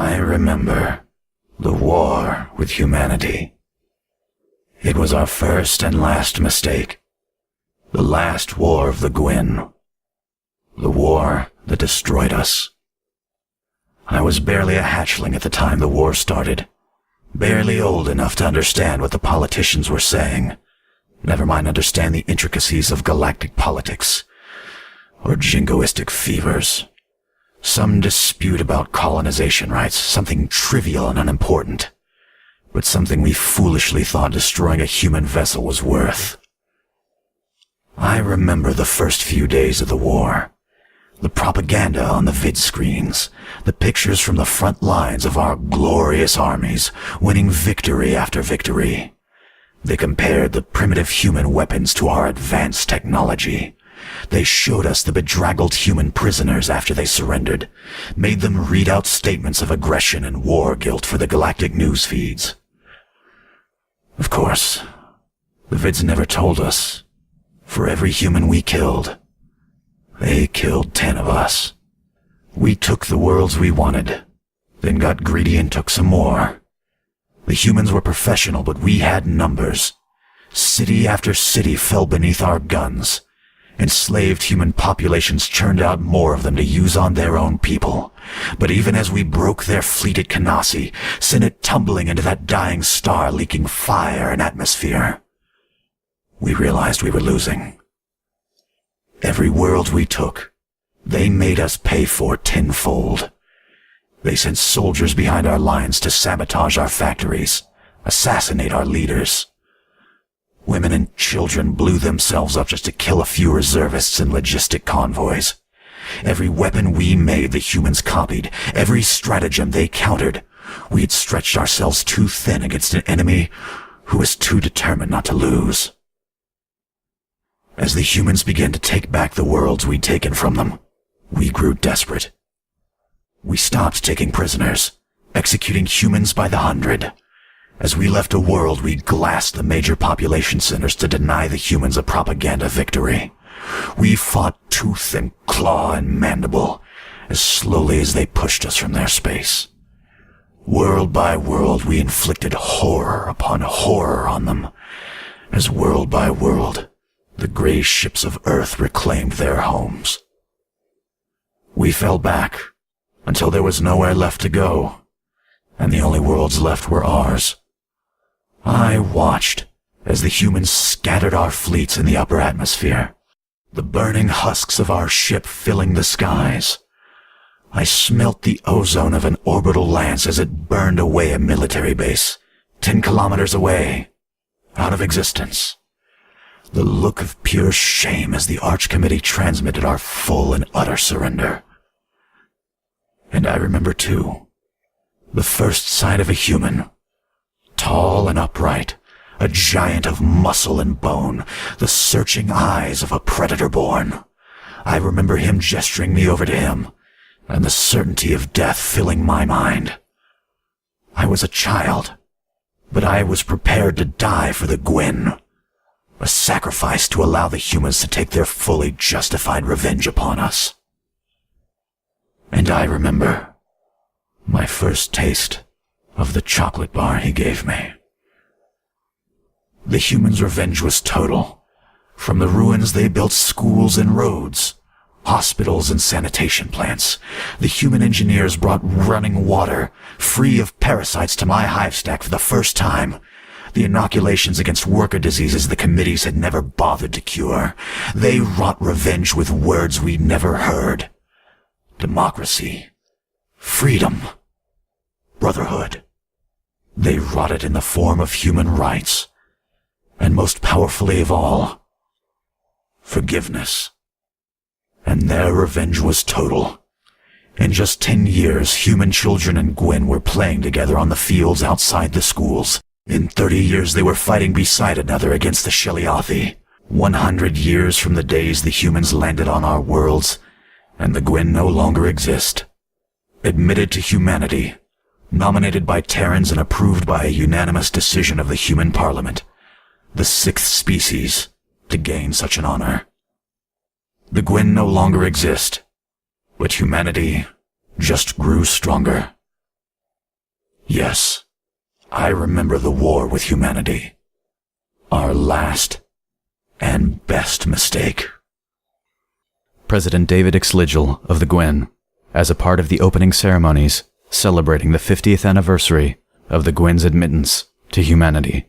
I remember the war with humanity. It was our first and last mistake. The last war of the quin. The war that destroyed us. I was barely a hatchling at the time the war started. Barely old enough to understand what the politicians were saying. Never mind understand the intricacies of galactic politics. Or jingoistic fevers. Some dispute about colonization rights, something trivial and unimportant. But something we foolishly thought destroying a human vessel was worth. I remember the first few days of the war. The propaganda on the vid screens, the pictures from the front lines of our glorious armies, winning victory after victory. They compared the primitive human weapons to our advanced technology. They showed us the bedraggled human prisoners after they surrendered, made them read out statements of aggression and war guilt for the galactic news feeds. Of course, the vids never told us, for every human we killed, they killed 10 of us. We took the worlds we wanted, then got greedy and took some more. The humans were professional, but we had numbers. City after city fell beneath our guns. Enslaved human populations churned out more of them to use on their own people. But even as we broke their fleet at Canasi, sent it tumbling into that dying star leaking fire and atmosphere, we realized we were losing. Every world we took, they made us pay for tenfold. They sent soldiers behind our lines to sabotage our factories, assassinate our leaders. Women and children blew themselves up just to kill a few reservists and logistic convoys. Every weapon we made, the humans copied. Every stratagem they countered. We had stretched ourselves too thin against an enemy who was too determined not to lose. As the humans began to take back the worlds we'd taken from them, we grew desperate. We stopped taking prisoners, executing humans by the 100. As we left a world, we glassed the major population centers to deny the humans a propaganda victory. We fought tooth and claw and mandible, as slowly as they pushed us from their space. World by world, we inflicted horror upon horror on them, as world by world, the gray ships of Earth reclaimed their homes. We fell back, until there was nowhere left to go, and the only worlds left were ours. I watched as the humans scattered our fleets in the upper atmosphere, the burning husks of our ship filling the skies. I smelt the ozone of an orbital lance as it burned away a military base, 10 kilometers away, out of existence. The look of pure shame as the Arch Committee transmitted our full and utter surrender. And I remember, too, the first sight of a human, tall and upright, a giant of muscle and bone, the searching eyes of a predator born. I remember him gesturing me over to him, and the certainty of death filling my mind. I was a child, but I was prepared to die for the quin, a sacrifice to allow the humans to take their fully justified revenge upon us. And I remember my first taste of the chocolate bar he gave me. The humans' revenge was total. From the ruins they built schools and roads, hospitals and sanitation plants. The human engineers brought running water, free of parasites, to my hive stack for the first time. The inoculations against worker diseases the committees had never bothered to cure. They wrought revenge with words we'd never heard. Democracy, freedom, brotherhood. They wrought it in the form of human rights. And most powerfully of all, forgiveness. And their revenge was total. In just 10 years, human children and quin were playing together on the fields outside the schools. In 30 years, they were fighting beside another against the Sheliathi. 100 years from the days the humans landed on our worlds, and the quin no longer exist. Admitted to humanity, nominated by Terrans and approved by a unanimous decision of the human parliament. The 6th species to gain such an honor. The quin no longer exist, but humanity just grew stronger. Yes, I remember the war with humanity. Our last and best mistake. President David X. Lidgell of the Gwyn, as a part of the opening ceremonies celebrating the 50th anniversary of the Gwyn's admittance to humanity.